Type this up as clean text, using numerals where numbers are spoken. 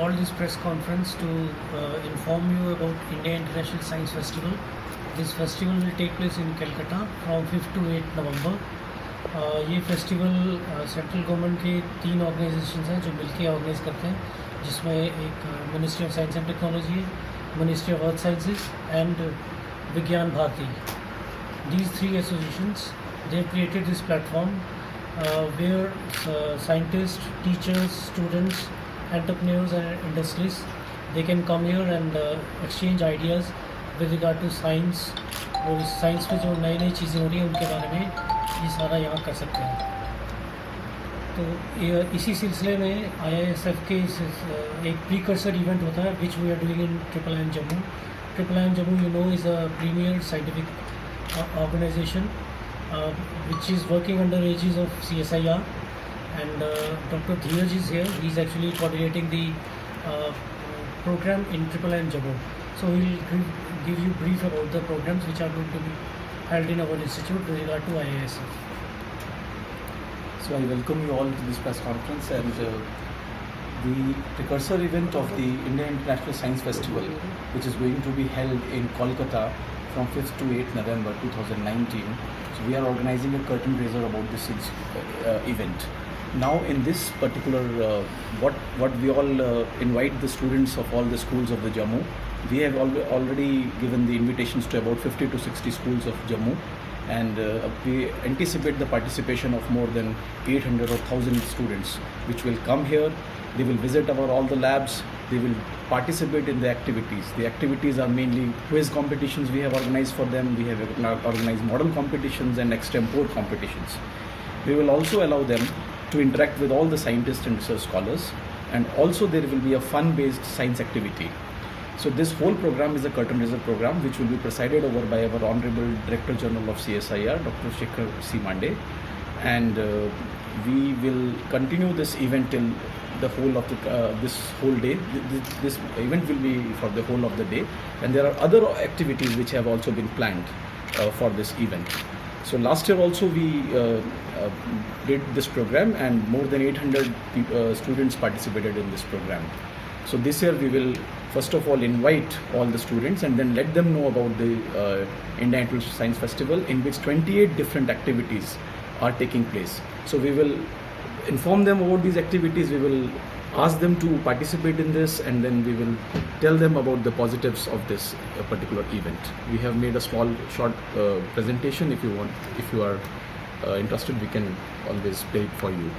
called this press conference to inform you about India International Science Festival. This festival will take place in Calcutta from 5th to 8th November. ये festival central government के 3 organisations हैं जो मिलकर organise करते हैं, जिसमें एक ministry of science and technology है, ministry of earth sciences and Vigyan Bharati. These 3 associations, they have created this platform where scientists, teachers, students, entrepreneurs and industries, they can come here and exchange ideas with regard to science. और इस science में जो नई नई चीज़ें हो रही हैं उनके बारे में ये सारा यहाँ कर सकते हैं. तो इसी सिलसिले में IISF के एक प्रीकर्सर इवेंट होता है which we are doing in IIIM Jammu. IIIM Jammu you know is a premier scientific organization which is working under aegis of CSIR, and Dr. Dheeraj is here. He is actually coordinating the program in IIIM Jammu. So he will give you brief about the programs which are going to be held in our institute with regard to IISF. So I welcome you all to this press conference and the precursor event of the India International Science Festival, which is going to be held in Kolkata from 5th to 8th November 2019. So we are organizing a curtain raiser about this event. Now in this particular, what we all invite the students of all the schools of the Jammu. We have already given the invitations to about 50 to 60 schools of Jammu, and we anticipate the participation of more than 800 or 1000 students, which will come here. They will visit all the labs. They will participate in the activities. The activities are mainly quiz competitions we have organized for them. We have organized model competitions and extempore competitions. We will also allow them to interact with all the scientists and research scholars, and also there will be a fun-based science activity. So this whole program is a curtain raiser program which will be presided over by our Honorable Director General of CSIR, Dr. Shekhar C. Mande, and we will continue this event till the whole of this whole day. This event will be for the whole of the day, and there are other activities which have also been planned for this event. So last year also we did this program, and more than 800 students participated in this program. So this year we will first of all invite all the students and then let them know about the India International Science Festival, in which 28 different activities are taking place. So we will inform them about these activities, we will ask them to participate in this, and then we will tell them about the positives of this particular event. We have made a small short presentation. If you are interested, we can always play it for you.